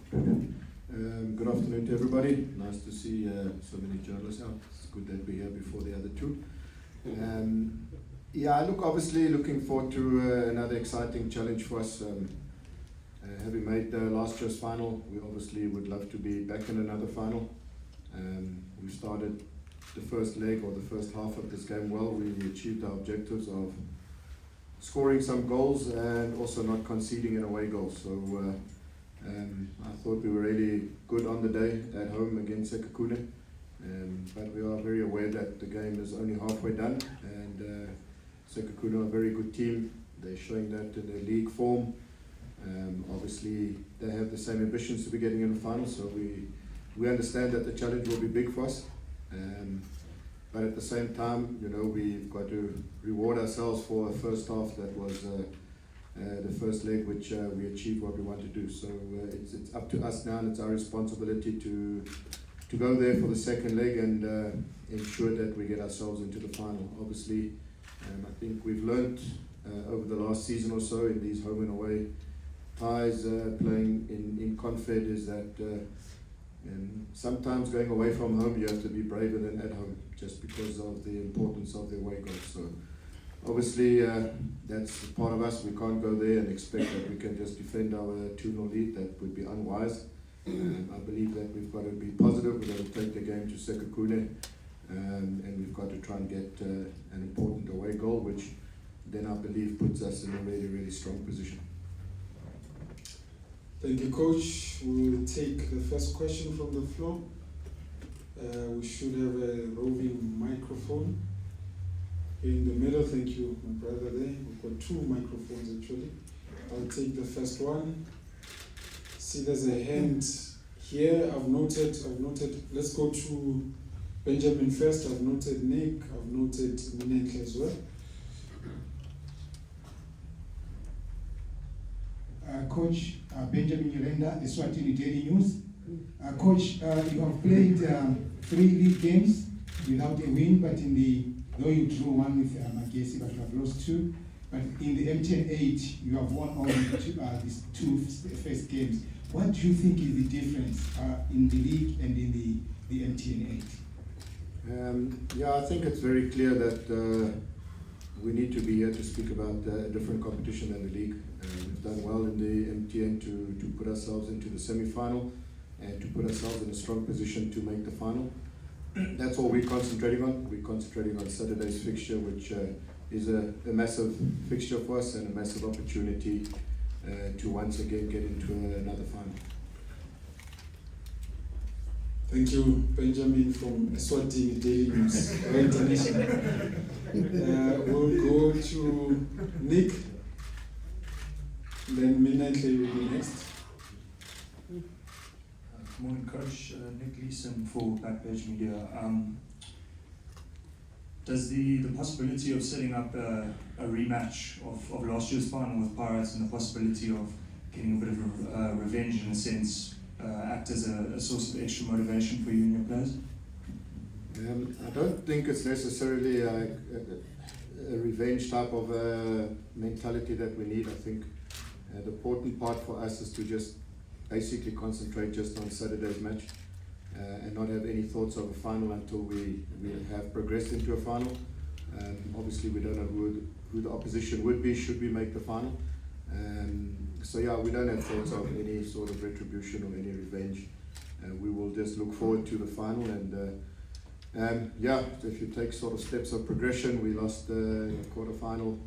Brilliant. Good afternoon to everybody. Nice to see so many journalists out. It's good that we're here before the other two. Obviously looking forward to another exciting challenge for us. Having made last year's final, we obviously would love to be back in another final. We started the first leg or the first half of this game well. We achieved our objectives of scoring some goals and also not conceding an away goal. So I thought we were really good on the day at home against Sekhukhune. But we are very aware that the game is only halfway done, and Sekhukhune are a very good team. They're showing that in their league form. Obviously they have the same ambitions to be getting in the final, so we understand that the challenge will be big for us. But at the same time, we've got to reward ourselves for a first half that was the first leg, which we achieved what we want to do. So it's up to us now, and it's our responsibility to go there for the second leg and ensure that we get ourselves into the final. Obviously, I think we've learned over the last season or so in these home and away ties playing in Confed is that sometimes going away from home you have to be braver than at home, just because of the importance of the away goals. So obviously that's part of us. We can't go there and expect that we can just defend our 2-0 lead. That would be unwise. I believe that we've got to be positive. We've got to take the game to Sekhukhune, and we've got to try and get an important away goal, which then I believe puts us in a really, really strong position. Thank you, Coach. We will take the first question from the floor. We should have a roving microphone in the middle. Thank you, my brother there. We've got 2 microphones actually. I'll take the first one. See, there's a hand here. I've noted. Let's go to Benjamin first. I've noted Nick. I've noted Minenhle as well. Coach Benjamin Yolenda, Eswatini Daily News. Coach, you have played 3 league games without a win, but though you drew 1 with Magesi, but you have lost 2. But in the MTN8, you have won all these 2 first games. What do you think is the difference in the league and in the MTN8? I think it's very clear that we need to be here to speak about a different competition than the league. We've done well in the MTN to put ourselves into the semi-final and to put ourselves in a strong position to make the final. That's all we're concentrating on. We're concentrating on Saturday's fixture, which is a massive fixture for us and a massive opportunity to once again get into another final. Thank you, Benjamin from Eswatini Daily News. Very international. We'll go to Nick. Then Minenhle will be next. Good morning, Coach. Nick Leeson for Backpage Media. Does the possibility of setting up a rematch of last year's final with Pirates and the possibility of getting a bit of revenge in a sense act as a source of extra motivation for you and your players? I don't think it's necessarily a revenge type of mentality that we need. I think the important part for us is to just basically concentrate just on Saturday's match and not have any thoughts of a final until we have progressed into a final. Obviously we don't know who the opposition would be should we make the final. We don't have thoughts of any sort of retribution or any revenge. We will just look forward to the final, and if you take sort of steps of progression, we lost the quarter-final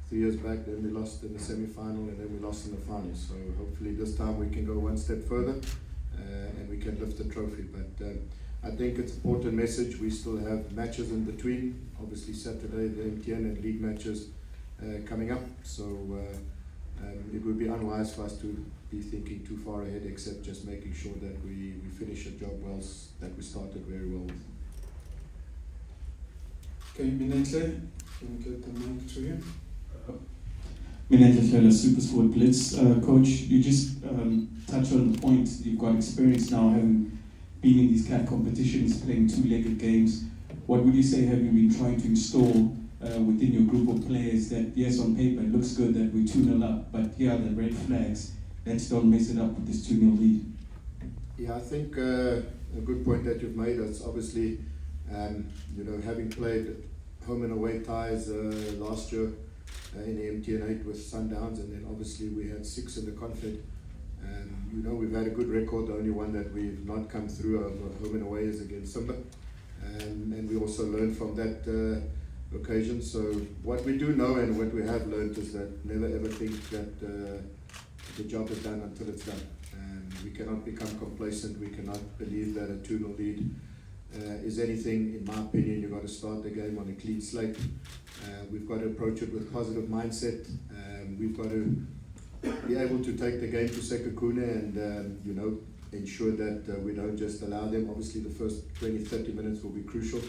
3 years back, then we lost in the semi-final, and then we lost in the final. So hopefully this time we can go one step further and we can lift the trophy. But I think it's an important message. We still have matches in between. Obviously Saturday, the MTN and league matches coming up. So it would be unwise for us to be thinking too far ahead, except just making sure that we finish a job well that we started very well with. Okay, Minenhle, can we get the mic to you? Minenhle, Supersport Blitz. Coach, you just touched on the point. You've got experience now having been in these CAF competitions, playing 2-legged games. What would you say have you been trying to install within your group of players that, yes, on paper it looks good that we're 2-0 up, but here are the red flags Let's don't mess it up with this 2-0 lead. Yeah, I think a good point that you've made is obviously, having played home and away ties last year in the MTN8 with Sundowns, and then obviously we had 6 in the Confed. We've had a good record. The only one that we've not come through over home and away is against Simba. And we also learned from that occasion. So what we do know and what we have learned is that never ever think that the job is done until it's done. We cannot become complacent. We cannot believe that a 2-0 lead is anything. In my opinion, you've got to start the game on a clean slate. We've got to approach it with positive mindset. We've got to be able to take the game to Sekhukhune and ensure that we don't just allow them. Obviously the first 20-30 minutes will be crucial.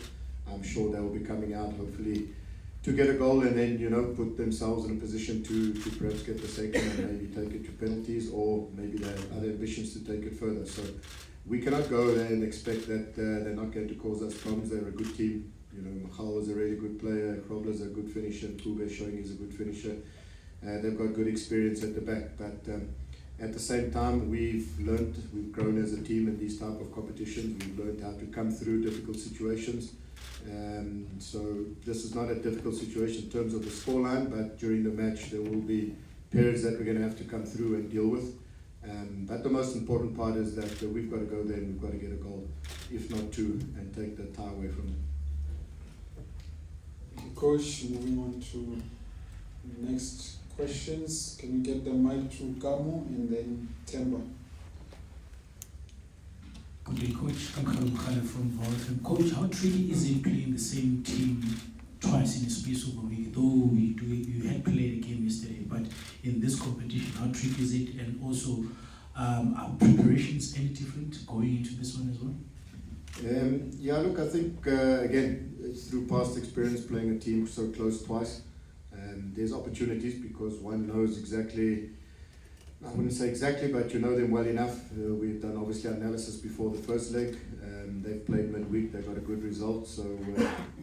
I'm sure they will be coming out hopefully to get a goal and then put themselves in a position to perhaps get the second and maybe take it to penalties, or maybe they have other ambitions to take it further. So we cannot go there and expect that they're not going to cause us problems. They're a good team. Machal is a really good player, Krobler's a good finisher, Kube showing he's a good finisher. They've got good experience at the back, but at the same time we've grown as a team in these type of competitions. We've learned how to come through difficult situations. So this is not a difficult situation in terms of the scoreline, but during the match there will be periods that we're going to have to come through and deal with. But the most important part is that we've got to go there and we've got to get a goal, if not 2, and take the tie away from them. Coach, moving on to next questions. Can you get the mic to Gamo and then Temba? Good day, Coach. I'm from Volta. Coach, how tricky is it playing the same team twice in a space of a week? Though you had played a game yesterday, but in this competition, how tricky is it? And also, are preparations any different going into this one as well? Look, I think again, it's through past experience playing a team so close twice. There's opportunities because one knows exactly, I wouldn't say exactly, but you know them well enough. We've done obviously analysis before the first leg. They've played midweek, they got a good result. So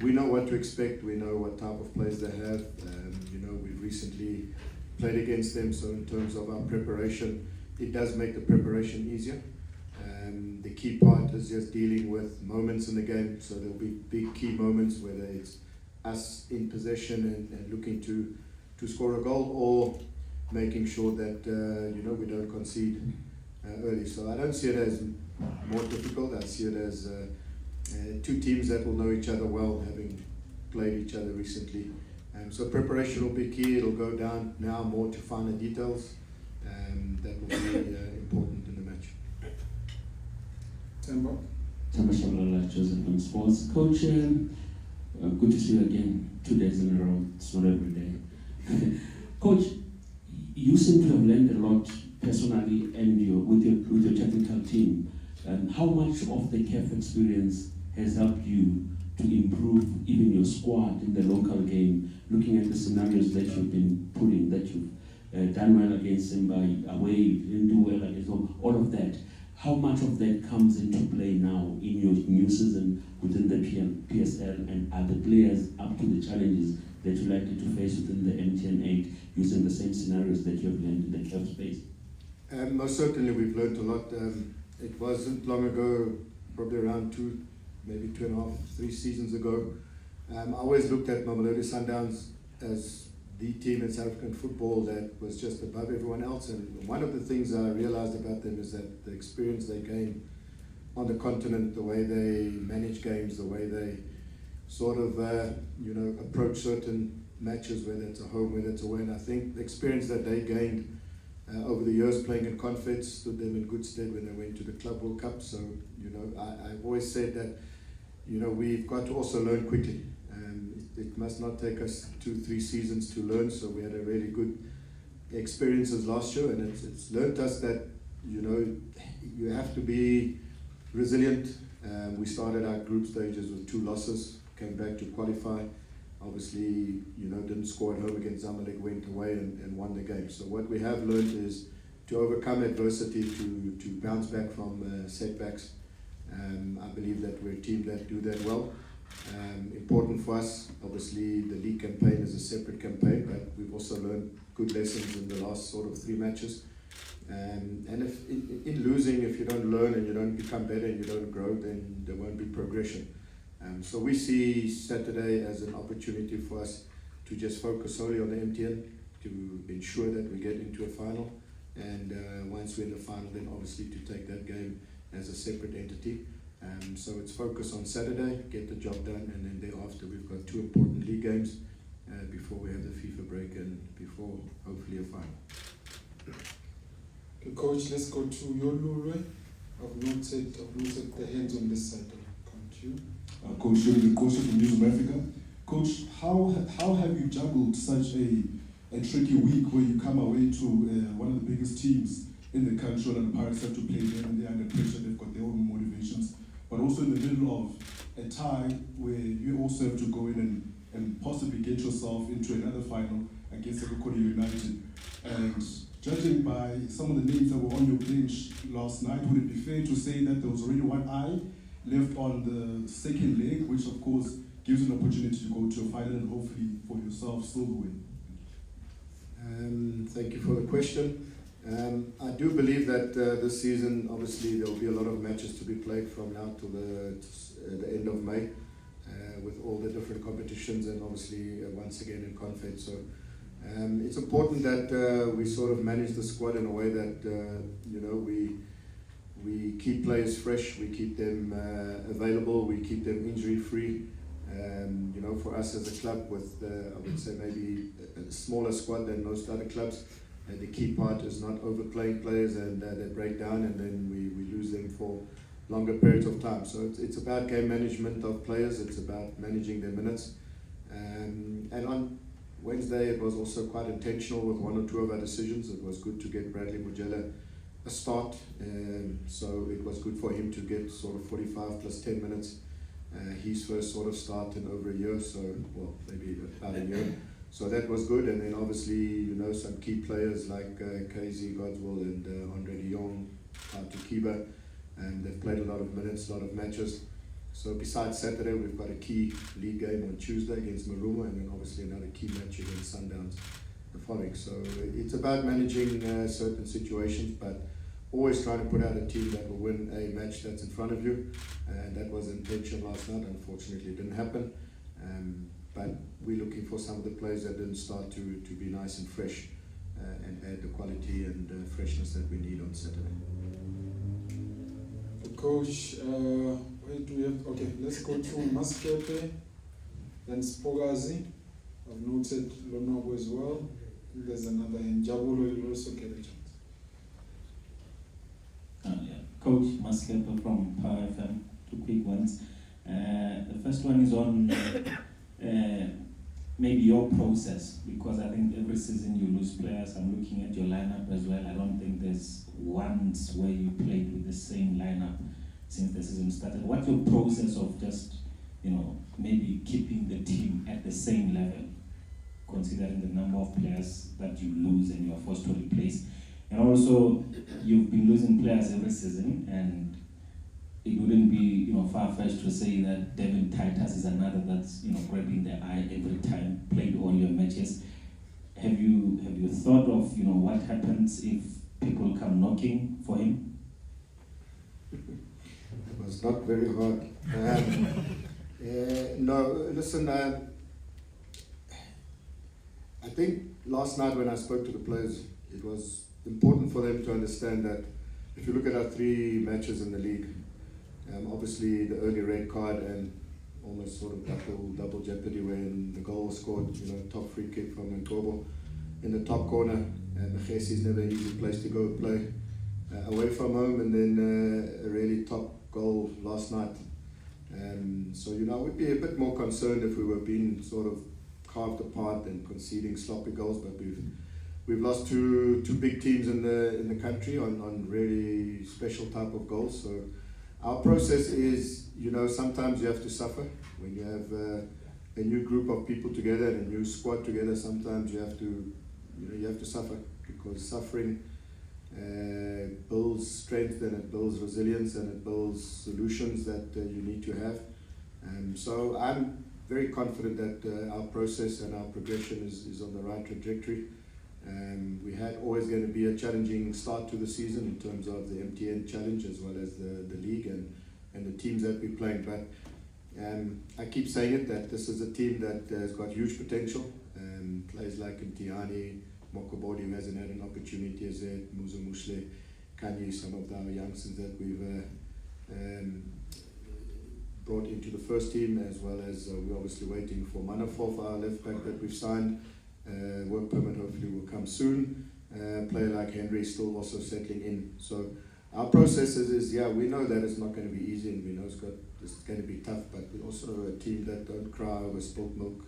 we know what to expect, we know what type of players they have. We've recently played against them, so in terms of our preparation, it does make the preparation easier. The key part is just dealing with moments in the game, so there'll be big key moments, whether it's us in possession and looking to score a goal, or making sure that we don't concede early. So I don't see it as more difficult. I see it as 2 teams that will know each other well, having played each other recently. So preparation will be key. It'll go down now more to finer details that will be important in the match. Temba? Temba Shabalala, Joseph from Sports. Coach, good to see you again 2 days in a row. It's not every day. Coach, you seem to have learned a lot personally and with your technical team. How much of the CAF experience has helped you to improve even your squad in the local game, looking at the scenarios that you've been putting, that you've done well against Simba, away, you didn't do well against home, all of that? How much of that comes into play now in your new season within the PSL, and are the players up to the challenges that you're likely to face within the MTN8 using the same scenarios that you have learned in the CAF space? Most certainly we've learned a lot. It wasn't long ago, probably around 2, maybe 2.5, 3 seasons ago. I always looked at Mamelodi Sundowns as the team in South African football that was just above everyone else. And one of the things I realized about them is that the experience they gained on the continent, the way they manage games, the way they sort of approach certain matches, whether it's a home, whether it's away. And I think the experience that they gained over the years playing in Confeds stood them in good stead when they went to the Club World Cup. So I've always said that we've got to also learn quickly. It must not take us 2-3 seasons to learn. So we had a really good experiences last year, and it's learned us that you have to be resilient. We started our group stages with 2 losses, came back to qualify. Obviously, didn't score at home against Zamalek, went away and won the game. So what we have learned is to overcome adversity, to bounce back from setbacks. I believe that we're a team that do that well. Important for us, obviously the league campaign is a separate campaign, but we've also learned good lessons in the last sort of 3 matches. And if in losing, if you don't learn and you don't become better and you don't grow, then there won't be progression. So we see Saturday as an opportunity for us to just focus solely on the MTN, to ensure that we get into a final, and once we're in the final, then obviously to take that game as a separate entity. So it's focus on Saturday, get the job done, and then thereafter we've got 2 important league games before we have the FIFA break and before hopefully a final. Okay, Coach, let's go to Yolulwe. I've noted the hands on this side. Come to you. Coach Shirley, coach from News of Africa. Coach, how have you juggled such a tricky week where you come away to one of the biggest teams in the country, and the Pirates have to play them and they're under pressure, they've got their own motivations, but also in the middle of a tie where you also have to go in and possibly get yourself into another final against Sekhukhune United. And judging by some of the names that were on your bench last night, would it be fair to say that there was already one eye left on the second leg, which of course gives you an opportunity to go to a final and hopefully for yourself still win? Thank you for the question. I do believe that this season, obviously, there will be a lot of matches to be played from now to the end of May, with all the different competitions and obviously once again in Confed. So it's important that we sort of manage the squad in a way that we keep players fresh, we keep them available, we keep them injury free. For us as a club with, I would say maybe a smaller squad than most other clubs, the key part is not overplaying players and they break down and then we lose them for longer periods of time. So it's about game management of players, it's about managing their minutes. And on Wednesday it was also quite intentional with 1 or 2 of our decisions. It was good to get Bradley Mujela a start, so it was good for him to get sort of 45 plus 10 minutes. His first sort of start in over a year, so, well, maybe about a year. So that was good, and then obviously, some key players like KZ Godswill and Andre de Jong, to Kiba, and they've played a lot of minutes, a lot of matches. So besides Saturday, we've got a key league game on Tuesday against Maruma, and then obviously another key match against Sundowns the following. So it's about managing certain situations, but always trying to put out a team that will win a match that's in front of you, and that was the intention last night. Unfortunately, it didn't happen, but we're looking for some of the players that didn't start to be nice and fresh and add the quality and freshness that we need on Saturday. Coach, where do we have? Okay, let's go to Maskepe, then Spogazi. I've noted Lonobo as well. There's another in Jabulo, will also get a chance. Coach Maskepe from Power FM, 2 quick ones. The first one is on maybe your process, because I think every season you lose players. I'm looking at your lineup as well. I don't think there's once where you played with the same lineup since the season started. What's your process of just, maybe keeping the team at the same level, considering the number of players that you lose and you're forced to replace? And also, you've been losing players every season, and it wouldn't be, far-fetched to say that Devin Titus is another that's, grabbing the eye every time, played all your matches. Have you thought of, what happens if people come knocking for him? It was not very hard. No, listen, I think last night when I spoke to the players, it was important for them to understand that if you look at our 3 matches in the league, obviously the early red card and almost sort of double jeopardy when the goal was scored, top free kick from Nkobo in the top corner, and Mkhesi is never an easy place to go play away from home, and then a really top goal last night. So I would be a bit more concerned if we were being sort of carved apart and conceding sloppy goals, but we've lost two big teams in the country on really special type of goals. So our process is, sometimes you have to suffer when you have a new group of people together and a new squad together. Sometimes you have to suffer, because suffering builds strength and it builds resilience and it builds solutions that you need to have. So I'm very confident that our process and our progression is on the right trajectory. We had always going to be a challenging start to the season in terms of the MTN challenge as well as the league and the teams that we played. But I keep saying it, that this is a team that has got huge potential. Players like Ntiani, Mokobodi, who hasn't had an opportunity as yet, Muzo Mushle, Kanye, some of our youngsters that we've brought into the first team, as well as we're obviously waiting for Manafov, our left back that we've signed. Work permit hopefully will come soon. Player like Henry is still also settling in. So our process is we know that it's not going to be easy, and we know it's going to be tough, but we're also a team that don't cry over spilt milk.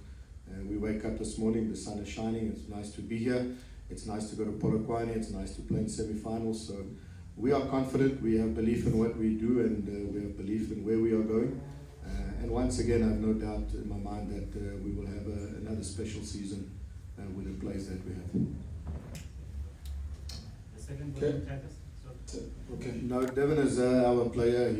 We wake up this morning, the sun is shining, it's nice to be here, it's nice to go to Polokwane, it's nice to play in semi-finals. So we are confident, we have belief in what we do, and we have belief in where we are going. And once again, I have no doubt in my mind that we will have another special season with the players that we have. The second Okay. one, Okay. No, Devin is our player.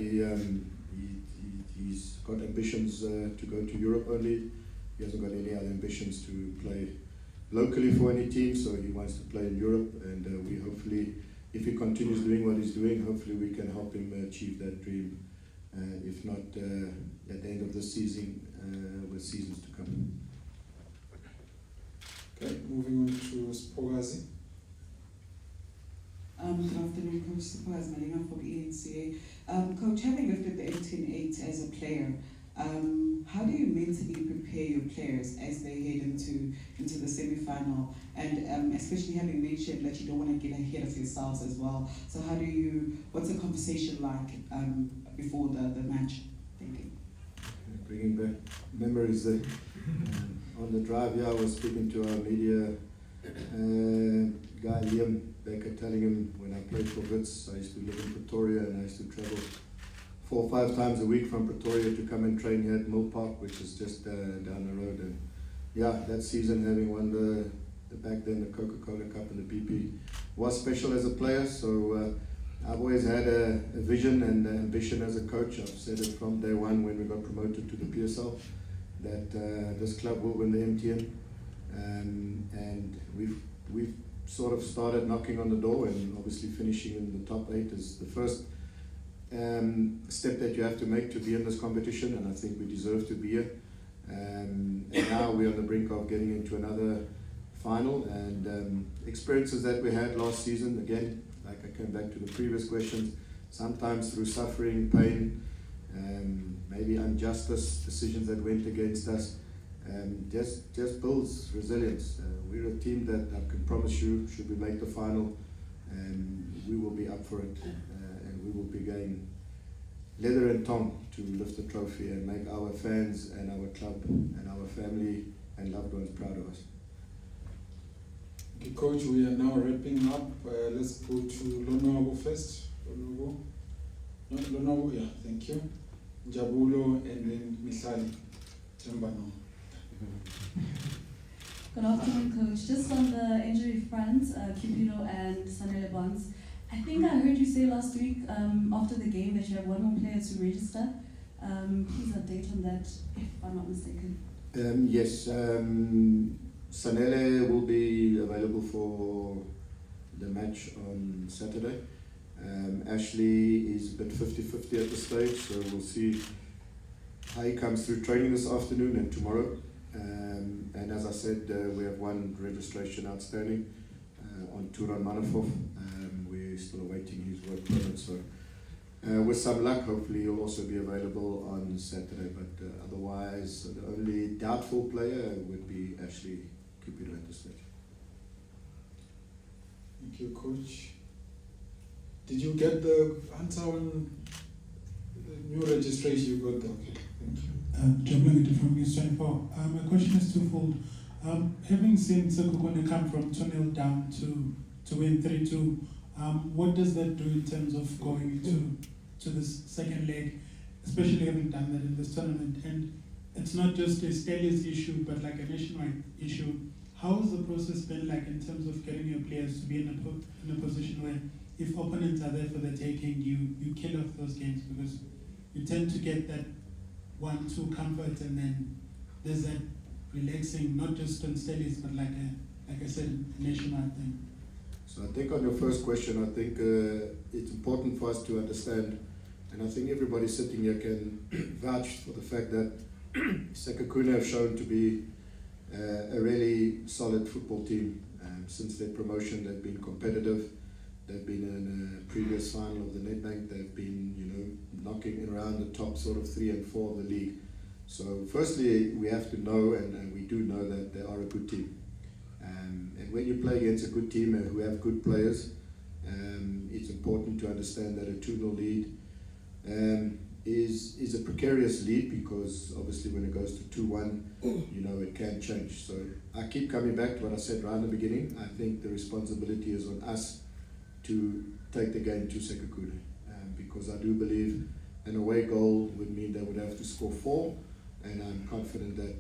He's got ambitions to go to Europe only. He hasn't got any other ambitions to play locally for any team, so he wants to play in Europe, and we hopefully, if he continues doing what he's doing, hopefully we can help him achieve that dream, if not at the end of this season, with seasons to come. Okay, moving on to Spogazi. Good afternoon, Coach Sipazi Malinga from ENCA. Coach, having lifted the MTN8 as a player, how do you mentally prepare your players as they head into the semi-final, and especially having mentioned that you don't want to get ahead of yourselves as well? So what's the conversation like before the match? Thank you. Bringing back memories there. On the drive here, I was speaking to our media guy, Liam Baker, telling him when I played for Wits, I used to live in Pretoria, and I used to travel 4 or 5 times a week from Pretoria to come and train here at Mill Park, which is just down the road. And yeah, that season, having won the back then the Coca-Cola Cup and the PP, was special as a player. So I've always had a vision and ambition as a coach. I've said it from day one when we got promoted to the PSL, that this club will win the MTN, and we've sort of started knocking on the door, and obviously finishing in the top 8 is the first step that you have to make to be in this competition, and I think we deserve to be here. And now we're on the brink of getting into another final, and experiences that we had last season, again, like I came back to the previous questions, sometimes through suffering, pain, maybe injustice, decisions that went against us, just builds resilience. We're a team that I can promise you, should we make the final, we will be up for it, and we will be going leather and tongue to lift the trophy and make our fans and our club and our family and loved ones proud of us. Okay, Coach, we are now wrapping up. Let's go to Lonwabo first. Lonwabo, yeah, thank you. Jabulo, and then Mihlali. Tembano. Good afternoon, Coach. Just on the injury front, Cupido and Sanele Bonds, I think I heard you say last week after the game that you have one more player to register. Please update on that, if I'm not mistaken. Yes, Sanele will be available for the match on Saturday. Ashley is a bit 50-50 at the stage, so we'll see how he comes through training this afternoon and tomorrow. And as I said, we have one registration outstanding on Turan Manafov. We're still awaiting his work permit, so with some luck, hopefully he'll also be available on Saturday. But otherwise, the only doubtful player would be Ashley Cupido at this stage. Thank you, Coach. Did you get the answer on the new registration you got there? Okay, thank you. John Blangity from News 24. My question is twofold. Having seen Sekhukhune come from 2-0 down to win 3-2, what does that do in terms of going to this second leg, especially having done that in this tournament? And it's not just a Stellies issue, but like a nationwide issue. How has the process been like in terms of getting your players to be in a position where if opponents are there for the taking, you kill off those games, because you tend to get that 1-2 comfort, and then there's that relaxing, not just on Stellies, but like like I said, national thing. So I think on your first question, I think it's important for us to understand, and I think everybody sitting here can vouch for the fact that Sekhukhune have shown to be a really solid football team. Since their promotion, they've been competitive. They've been in a previous final of the Nedbank. They've been, knocking around the top sort of 3 and 4 of the league. So firstly, we have to know, and we do know that they are a good team. And when you play against a good team who have good players, it's important to understand that a 2-0 lead is a precarious lead, because obviously when it goes to 2-1, it can change. So I keep coming back to what I said right in the beginning. I think the responsibility is on us to take the game to Sekhukhune, because I do believe an away goal would mean they would have to score 4, and I'm confident that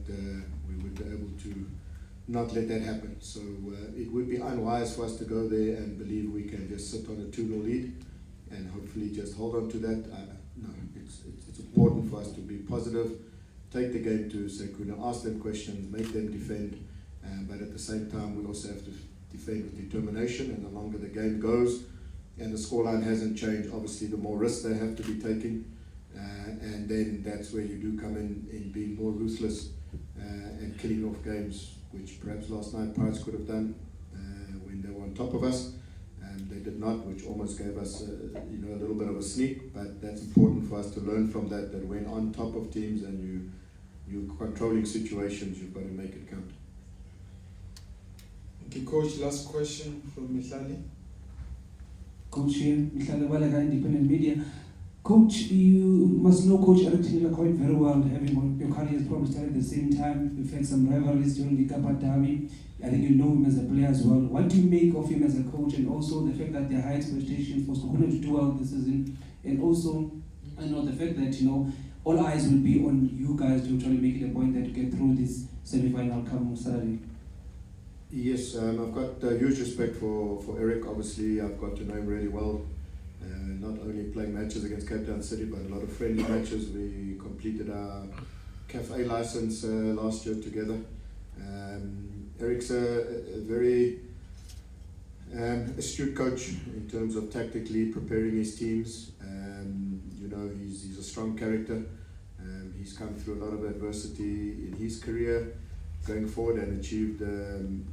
we would be able to not let that happen. So it would be unwise for us to go there and believe we can just sit on a 2-0 lead and hopefully just hold on to that. No, it's important for us to be positive, take the game to Sekhukhune, ask them questions, make them defend, but at the same time we also have to defend with determination, and the longer the game goes and the scoreline hasn't changed, obviously the more risks they have to be taking, and then that's where you do come in being more ruthless and killing off games, which perhaps last night Pirates could have done when they were on top of us. They did not, which almost gave us a little bit of a sneak, but that's important for us to learn from that when on top of teams and you're controlling situations, you've got to make it count. Okay, Coach, last question from Mihlali. Coach here, Mihlali Balaga, Independent Media. Coach, you must know Coach Eric Tinela quite very well, having your careers probably started at the same time. You've had some rivalries during the Kapa Derby. I think you know him as a player as well. What do you make of him as a coach, and also the fact that there are high expectations for Sekhukhune to do well this season, and also the fact that all eyes will be on you guys to try to make it a point that you get through this semi-final come Saturday? Yes, I've got huge respect for Eric. Obviously, I've got to know him really well. Not only playing matches against Cape Town City, but a lot of friendly matches. We completed our CAF A license last year together. Eric's a very astute coach in terms of tactically preparing his teams. He's a strong character. He's come through a lot of adversity in his career, going forward, and achieved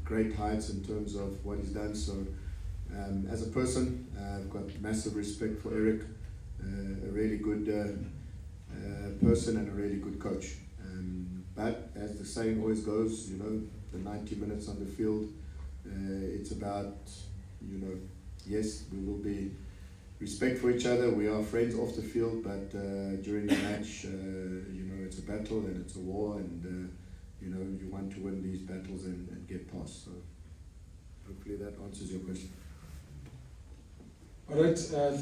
great heights in terms of what he's done. So as a person, I've got massive respect for Eric, a really good person and a really good coach. But as the saying always goes, the 90 minutes on the field, it's about, yes, we will be respect for each other. We are friends off the field, but during the match, it's a battle and it's a war, and you want to win these battles and get past. So hopefully that answers your question. All right.